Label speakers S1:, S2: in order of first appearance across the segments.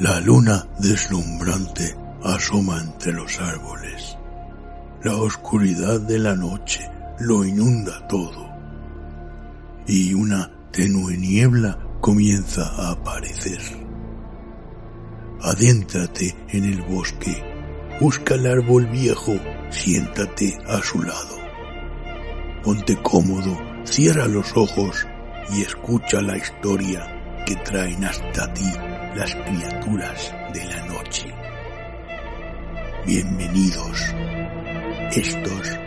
S1: La luna deslumbrante asoma entre los árboles. La oscuridad de la noche lo inunda todo. Y una tenue niebla comienza a aparecer. Adéntrate en el bosque. Busca el árbol viejo. Siéntate a su lado. Ponte cómodo, cierra los ojos y escucha la historia que traen hasta ti las criaturas de la noche. Bienvenidos. Estos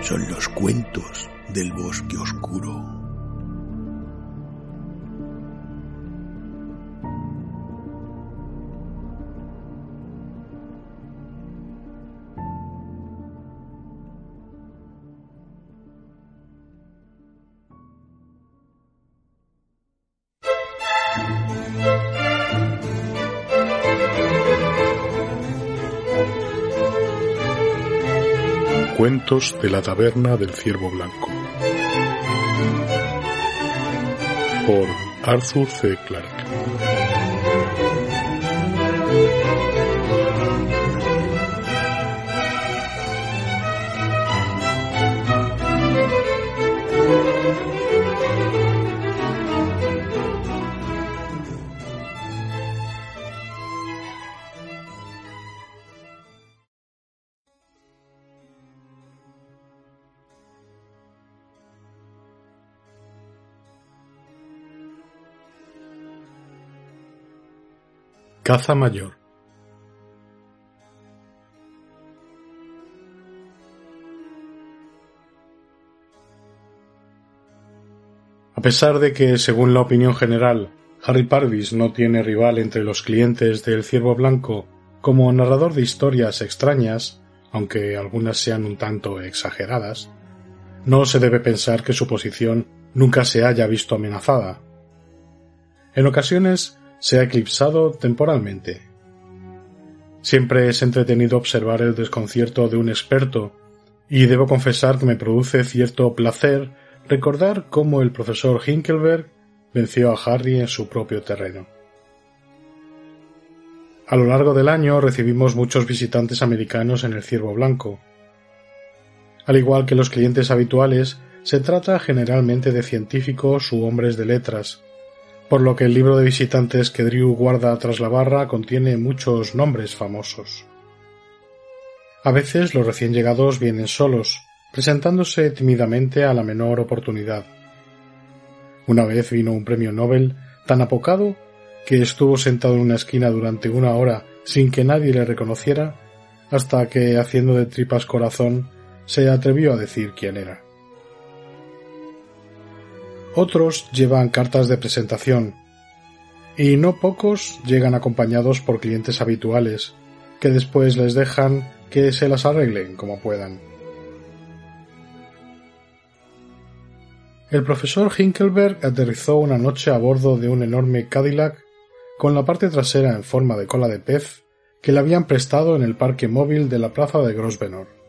S1: son los cuentos del bosque oscuro.
S2: Cuentos de la taberna del ciervo blanco, por Arthur C. Clarke. Caza mayor. A pesar de que, según la opinión general, Harry Parvis no tiene rival entre los clientes del Ciervo Blanco como narrador de historias extrañas, aunque algunas sean un tanto exageradas, no se debe pensar que su posición nunca se haya visto amenazada. En ocasiones se ha eclipsado temporalmente. Siempre es entretenido observar el desconcierto de un experto, y debo confesar que me produce cierto placer recordar cómo el profesor Hinkelberg venció a Harry en su propio terreno. A lo largo del año recibimos muchos visitantes americanos en el Ciervo Blanco. Al igual que los clientes habituales, se trata generalmente de científicos u hombres de letras, por lo que el libro de visitantes que Drew guarda tras la barra contiene muchos nombres famosos. A veces los recién llegados vienen solos, presentándose tímidamente a la menor oportunidad. Una vez vino un premio Nobel tan apocado que estuvo sentado en una esquina durante 1 hora sin que nadie le reconociera, hasta que, haciendo de tripas corazón, se atrevió a decir quién era. Otros llevan cartas de presentación, y no pocos llegan acompañados por clientes habituales, que después les dejan que se las arreglen como puedan. El profesor Hinkelberg aterrizó una noche a bordo de un enorme Cadillac con la parte trasera en forma de cola de pez que le habían prestado en el parque móvil de la plaza de Grosvenor.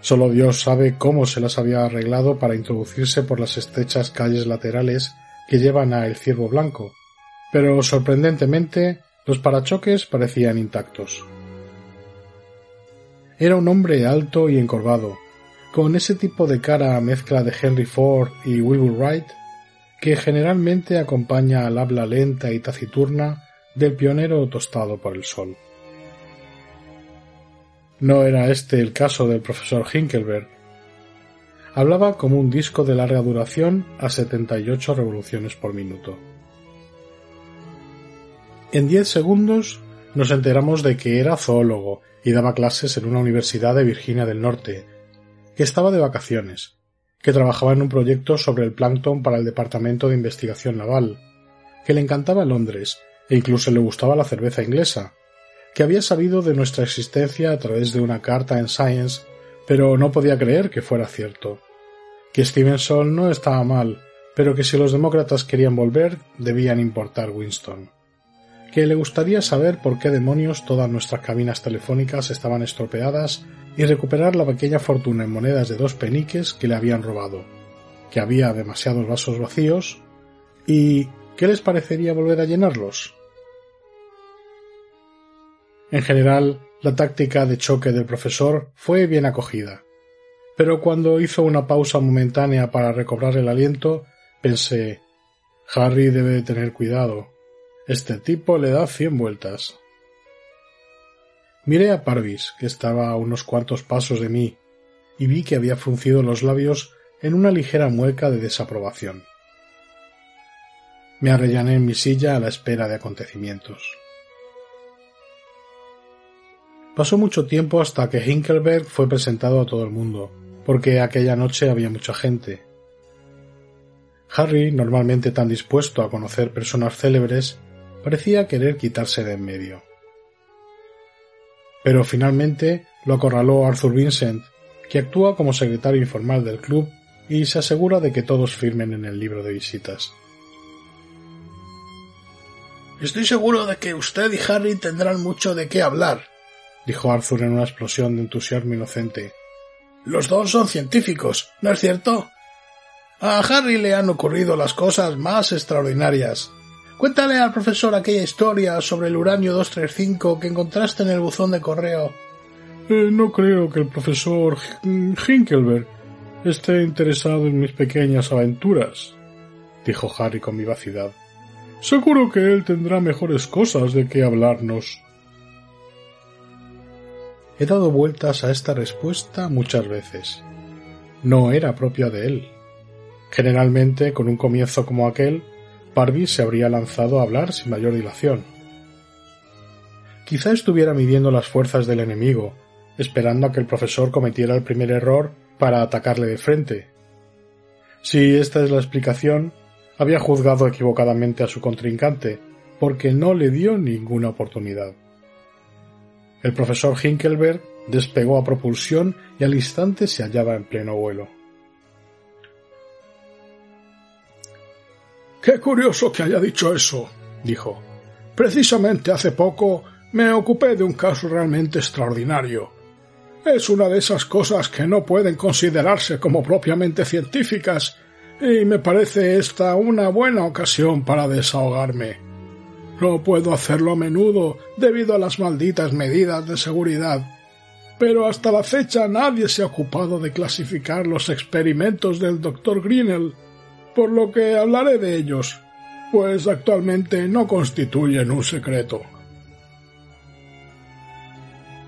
S2: Solo Dios sabe cómo se las había arreglado para introducirse por las estrechas calles laterales que llevan a El Ciervo Blanco, pero sorprendentemente los parachoques parecían intactos. Era un hombre alto y encorvado, con ese tipo de cara mezcla de Henry Ford y Wilbur Wright que generalmente acompaña al habla lenta y taciturna del pionero tostado por el sol. No era este el caso del profesor Hinkelberg. Hablaba como un disco de larga duración a 78 revoluciones por minuto. En 10 segundos nos enteramos de que era zoólogo y daba clases en una universidad de Virginia del Norte, que estaba de vacaciones, que trabajaba en un proyecto sobre el plancton para el Departamento de Investigación Naval, que le encantaba Londres e incluso le gustaba la cerveza inglesa, que había sabido de nuestra existencia a través de una carta en Science, pero no podía creer que fuera cierto, que Stevenson no estaba mal, pero que si los demócratas querían volver, debían importar Winston, que le gustaría saber por qué demonios todas nuestras cabinas telefónicas estaban estropeadas y recuperar la pequeña fortuna en monedas de 2 peniques que le habían robado, que había demasiados vasos vacíos y ¿qué les parecería volver a llenarlos? En general, la táctica de choque del profesor fue bien acogida, pero cuando hizo una pausa momentánea para recobrar el aliento, pensé: Harry debe de tener cuidado. Este tipo le da 100 vueltas. Miré a Parvis, que estaba a unos cuantos pasos de mí, y vi que había fruncido los labios en una ligera mueca de desaprobación. Me arrellané en mi silla a la espera de acontecimientos. Pasó mucho tiempo hasta que Hinkelberg fue presentado a todo el mundo, porque aquella noche había mucha gente. Harry, normalmente tan dispuesto a conocer personas célebres, parecía querer quitarse de en medio. Pero finalmente lo acorraló Arthur Vincent, que actúa como secretario informal del club y se asegura de que todos firmen en el libro de visitas.
S1: Estoy seguro de que usted y Harry tendrán mucho de qué hablar,
S2: dijo Arthur en una explosión de entusiasmo inocente.
S1: Los dos son científicos, ¿no es cierto? A Harry le han ocurrido las cosas más extraordinarias. Cuéntale al profesor aquella historia sobre el uranio 235 que encontraste en el buzón de correo.
S2: No creo que el profesor Hinkelberg esté interesado en mis pequeñas aventuras, dijo Harry con vivacidad. Seguro que él tendrá mejores cosas de qué hablarnos. He dado vueltas a esta respuesta muchas veces. No era propia de él. Generalmente, con un comienzo como aquel, Parvis se habría lanzado a hablar sin mayor dilación. Quizá estuviera midiendo las fuerzas del enemigo, esperando a que el profesor cometiera el primer error para atacarle de frente. Si esta es la explicación, había juzgado equivocadamente a su contrincante, porque no le dio ninguna oportunidad. El profesor Hinkelberg despegó a propulsión y al instante se hallaba en pleno vuelo.
S1: «Qué curioso que haya dicho eso», dijo. «Precisamente hace poco me ocupé de un caso realmente extraordinario. Es una de esas cosas que no pueden considerarse como propiamente científicas, y me parece esta una buena ocasión para desahogarme. No puedo hacerlo a menudo debido a las malditas medidas de seguridad, pero hasta la fecha nadie se ha ocupado de clasificar los experimentos del Dr. Grinnell, por lo que hablaré de ellos, pues actualmente no constituyen un secreto».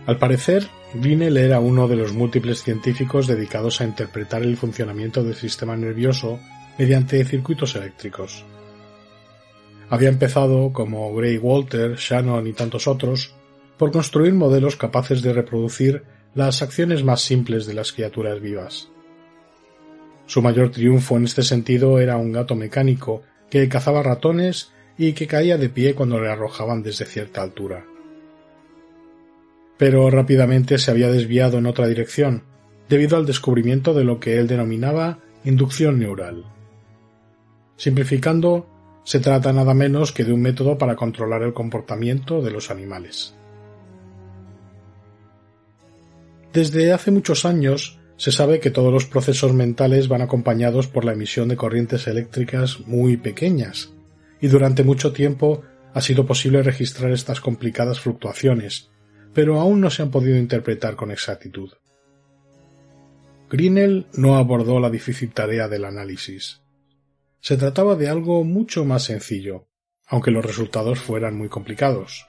S2: Al parecer, Grinnell era uno de los múltiples científicos dedicados a interpretar el funcionamiento del sistema nervioso mediante circuitos eléctricos. Había empezado, como Gray Walter, Shannon y tantos otros, por construir modelos capaces de reproducir las acciones más simples de las criaturas vivas. Su mayor triunfo en este sentido era un gato mecánico que cazaba ratones y que caía de pie cuando le arrojaban desde cierta altura. Pero rápidamente se había desviado en otra dirección, debido al descubrimiento de lo que él denominaba inducción neural. Simplificando, se trata nada menos que de un método para controlar el comportamiento de los animales. Desde hace muchos años se sabe que todos los procesos mentales van acompañados por la emisión de corrientes eléctricas muy pequeñas, y durante mucho tiempo ha sido posible registrar estas complicadas fluctuaciones, pero aún no se han podido interpretar con exactitud. Grinnell no abordó la difícil tarea del análisis. Se trataba de algo mucho más sencillo, aunque los resultados fueran muy complicados.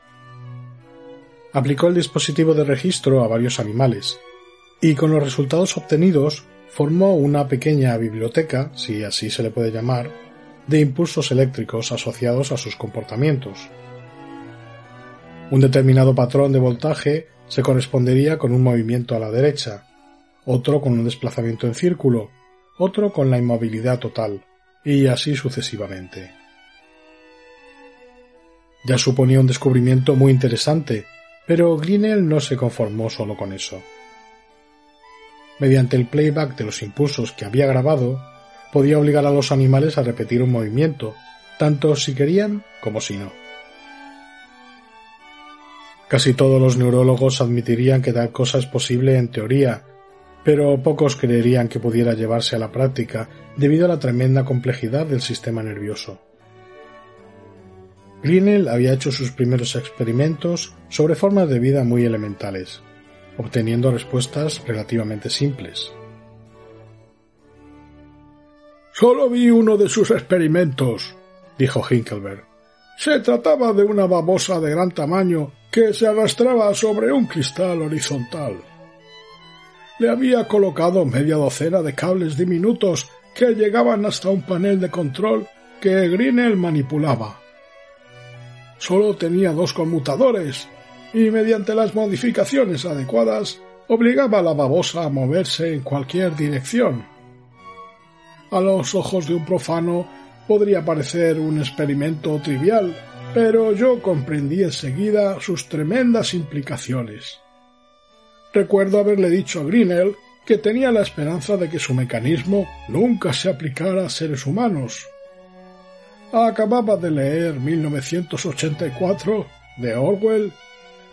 S2: Aplicó el dispositivo de registro a varios animales, y con los resultados obtenidos formó una pequeña biblioteca, si así se le puede llamar, de impulsos eléctricos asociados a sus comportamientos. Un determinado patrón de voltaje se correspondería con un movimiento a la derecha, otro con un desplazamiento en círculo, otro con la inmovilidad total, y así sucesivamente. Ya suponía un descubrimiento muy interesante, pero Grinnell no se conformó solo con eso. Mediante el playback de los impulsos que había grabado, podía obligar a los animales a repetir un movimiento, tanto si querían como si no. Casi todos los neurólogos admitirían que tal cosa es posible en teoría, pero pocos creerían que pudiera llevarse a la práctica debido a la tremenda complejidad del sistema nervioso. Grinnell había hecho sus primeros experimentos sobre formas de vida muy elementales, obteniendo respuestas relativamente simples.
S3: «Solo vi uno de sus experimentos», dijo Hinckelberg. «Se trataba de una babosa de gran tamaño que se arrastraba sobre un cristal horizontal. Le había colocado media docena de cables diminutos que llegaban hasta un panel de control que Grinnell manipulaba. Solo tenía 2 conmutadores y mediante las modificaciones adecuadas obligaba a la babosa a moverse en cualquier dirección. A los ojos de un profano podría parecer un experimento trivial, pero yo comprendí enseguida sus tremendas implicaciones. Recuerdo haberle dicho a Grinnell que tenía la esperanza de que su mecanismo nunca se aplicara a seres humanos. Acababa de leer 1984 de Orwell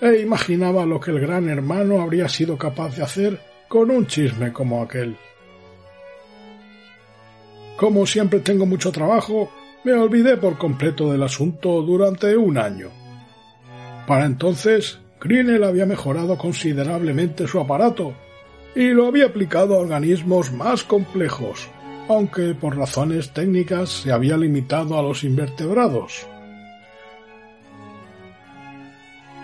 S3: e imaginaba lo que el Gran Hermano habría sido capaz de hacer con un chisme como aquel. Como siempre tengo mucho trabajo, me olvidé por completo del asunto durante un año. Para entonces, Grinnell había mejorado considerablemente su aparato y lo había aplicado a organismos más complejos, aunque por razones técnicas se había limitado a los invertebrados.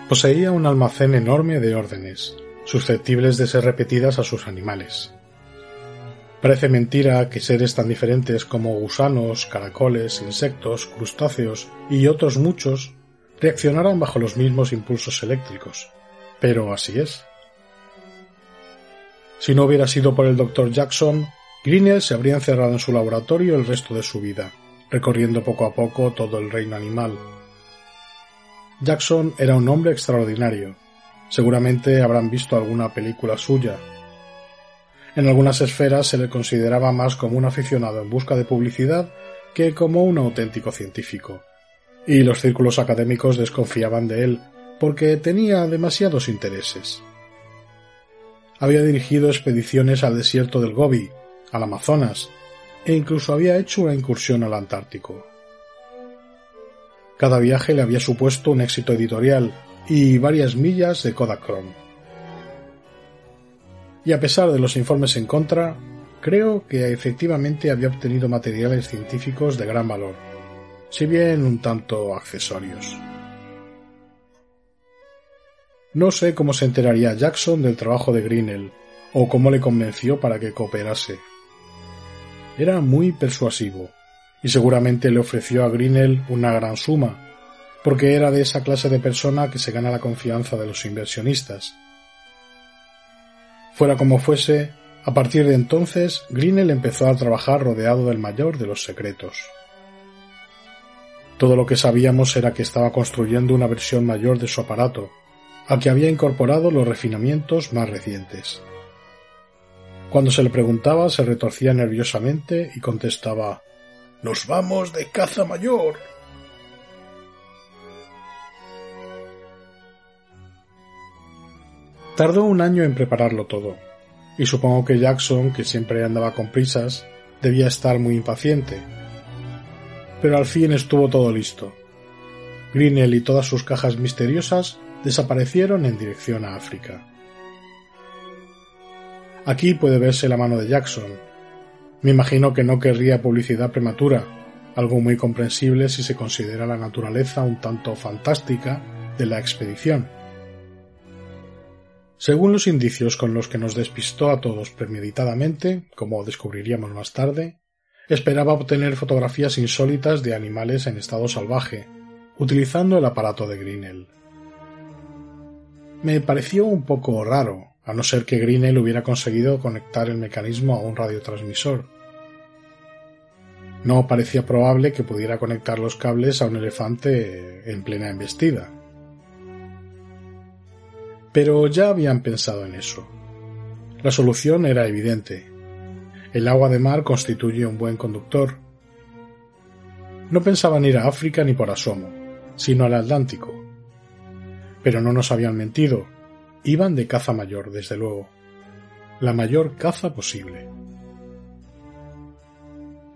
S2: Poseía un almacén enorme de órdenes, susceptibles de ser repetidas a sus animales. Parece mentira que seres tan diferentes como gusanos, caracoles, insectos, crustáceos y otros muchos reaccionaran bajo los mismos impulsos eléctricos, pero así es. Si no hubiera sido por el Dr. Jackson, Grinnell se habría encerrado en su laboratorio el resto de su vida, recorriendo poco a poco todo el reino animal. Jackson era un hombre extraordinario. Seguramente habrán visto alguna película suya. En algunas esferas se le consideraba más como un aficionado en busca de publicidad que como un auténtico científico, y los círculos académicos desconfiaban de él porque tenía demasiados intereses. Había dirigido expediciones al desierto del Gobi, al Amazonas, e incluso había hecho una incursión al Antártico. Cada viaje le había supuesto un éxito editorial y varias millas de Kodachrome. Y a pesar de los informes en contra, creo que efectivamente había obtenido materiales científicos de gran valor, si bien un tanto accesorios. No sé cómo se enteraría Jackson del trabajo de Grinnell, o cómo le convenció para que cooperase. Era muy persuasivo, y seguramente le ofreció a Grinnell una gran suma, porque era de esa clase de persona que se gana la confianza de los inversionistas. Fuera como fuese, a partir de entonces, Grinnell empezó a trabajar rodeado del mayor de los secretos. Todo lo que sabíamos era que estaba construyendo una versión mayor de su aparato, al que había incorporado los refinamientos más recientes. Cuando se le preguntaba, se retorcía nerviosamente y contestaba: «¡Nos vamos de caza mayor!». Tardó un año en prepararlo todo, y supongo que Jackson, que siempre andaba con prisas, debía estar muy impaciente. Pero al fin estuvo todo listo. Grinnell y todas sus cajas misteriosas desaparecieron en dirección a África. Aquí puede verse la mano de Jackson. Me imagino que no querría publicidad prematura, algo muy comprensible si se considera la naturaleza un tanto fantástica de la expedición. Según los indicios con los que nos despistó a todos premeditadamente, como descubriríamos más tarde, esperaba obtener fotografías insólitas de animales en estado salvaje, utilizando el aparato de Grinnell. Me pareció un poco raro, a no ser que Grinnell hubiera conseguido conectar el mecanismo a un radiotransmisor. No parecía probable que pudiera conectar los cables a un elefante en plena embestida. Pero ya habían pensado en eso. La solución era evidente. El agua de mar constituye un buen conductor. No pensaban ir a África ni por asomo, sino al Atlántico. Pero no nos habían mentido. Iban de caza mayor, desde luego. La mayor caza posible.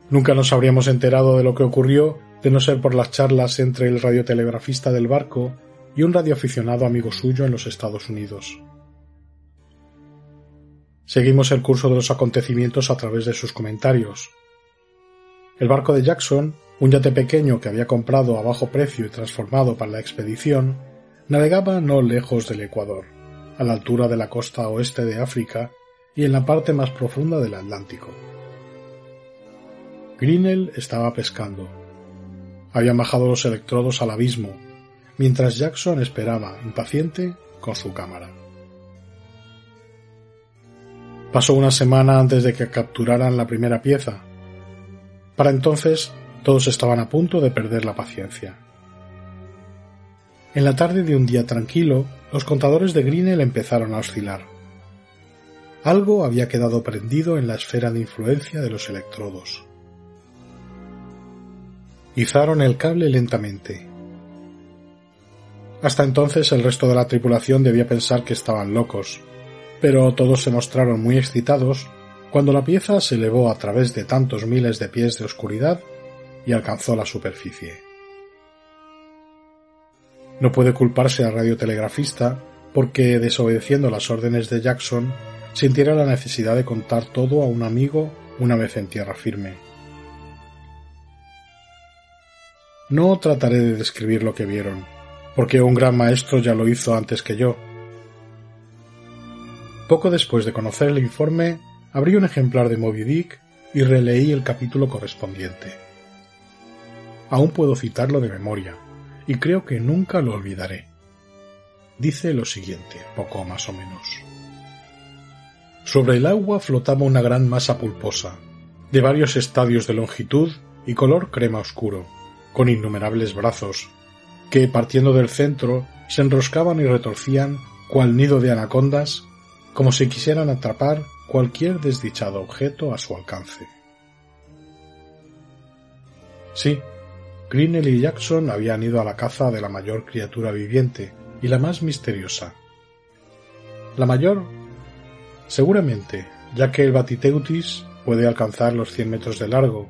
S2: Nunca nos habríamos enterado de lo que ocurrió de no ser por las charlas entre el radiotelegrafista del barco y un radioaficionado amigo suyo en los Estados Unidos. Seguimos el curso de los acontecimientos a través de sus comentarios. El barco de Jackson, un yate pequeño que había comprado a bajo precio y transformado para la expedición, navegaba no lejos del Ecuador, a la altura de la costa oeste de África y en la parte más profunda del Atlántico. Grinnell estaba pescando. Habían bajado los electrodos al abismo, mientras Jackson esperaba, impaciente, con su cámara. Pasó una semana antes de que capturaran la primera pieza. Para entonces, todos estaban a punto de perder la paciencia. En la tarde de un día tranquilo, los contadores de Grinnell empezaron a oscilar. Algo había quedado prendido en la esfera de influencia de los electrodos. Izaron el cable lentamente. Hasta entonces el resto de la tripulación debía pensar que estaban locos, pero todos se mostraron muy excitados cuando la pieza se elevó a través de tantos miles de pies de oscuridad y alcanzó la superficie. No puede culparse al radiotelegrafista porque, desobedeciendo las órdenes de Jackson, sintiera la necesidad de contar todo a un amigo una vez en tierra firme. No trataré de describir lo que vieron, porque un gran maestro ya lo hizo antes que yo. Poco después de conocer el informe, abrí un ejemplar de Moby Dick y releí el capítulo correspondiente. Aún puedo citarlo de memoria, y creo que nunca lo olvidaré. Dice lo siguiente, poco más o menos. Sobre el agua flotaba una gran masa pulposa, de varios estadios de longitud y color crema oscuro, con innumerables brazos, que, partiendo del centro, se enroscaban y retorcían cual nido de anacondas, como si quisieran atrapar cualquier desdichado objeto a su alcance. Sí, Grinnell y Jackson habían ido a la caza de la mayor criatura viviente y la más misteriosa. La mayor, seguramente, ya que el Batiteutis puede alcanzar los 100 metros de largo.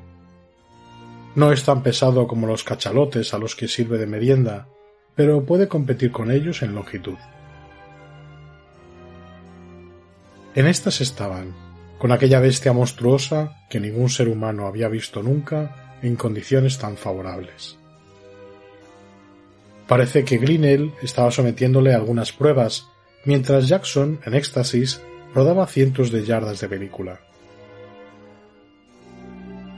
S2: No es tan pesado como los cachalotes a los que sirve de merienda, pero puede competir con ellos en longitud. En estas estaban, con aquella bestia monstruosa que ningún ser humano había visto nunca en condiciones tan favorables. Parece que Grinnell estaba sometiéndole a algunas pruebas, mientras Jackson, en éxtasis, rodaba cientos de yardas de película.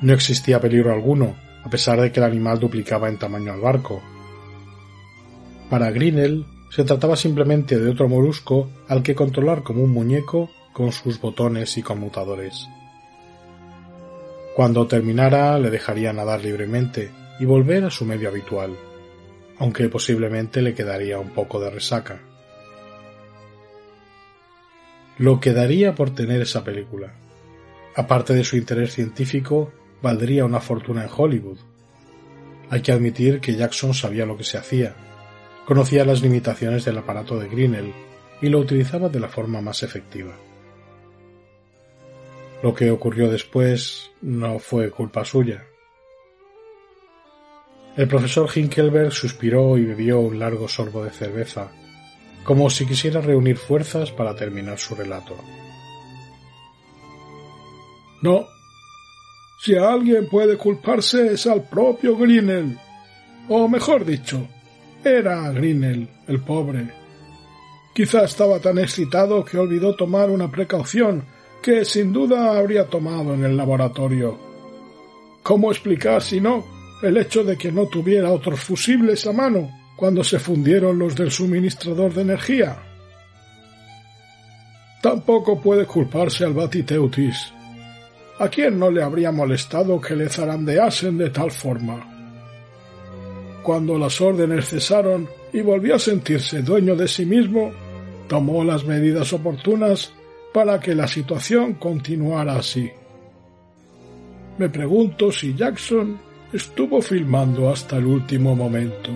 S2: No existía peligro alguno, a pesar de que el animal duplicaba en tamaño al barco. Para Grinnell se trataba simplemente de otro molusco al que controlar como un muñeco con sus botones y conmutadores. Cuando terminara le dejaría nadar libremente y volver a su medio habitual, aunque posiblemente le quedaría un poco de resaca. Lo que daría por tener esa película. Aparte de su interés científico, valdría una fortuna en Hollywood. Hay que admitir que Jackson sabía lo que se hacía, conocía las limitaciones del aparato de Grinnell y lo utilizaba de la forma más efectiva. Lo que ocurrió después no fue culpa suya. El profesor Hinkelberg suspiró y bebió un largo sorbo de cerveza, como si quisiera reunir fuerzas para terminar su relato.
S3: No. Si a alguien puede culparse es al propio Grinnell. O mejor dicho, era Grinnell, el pobre. Quizá estaba tan excitado que olvidó tomar una precaución que sin duda habría tomado en el laboratorio. ¿Cómo explicar, si no, el hecho de que no tuviera otros fusibles a mano cuando se fundieron los del suministrador de energía? Tampoco puede culparse al Batiteutis. ¿A quién no le habría molestado que le zarandeasen de tal forma? Cuando las órdenes cesaron y volvió a sentirse dueño de sí mismo, tomó las medidas oportunas para que la situación continuara así. Me pregunto si Jackson estuvo filmando hasta el último momento.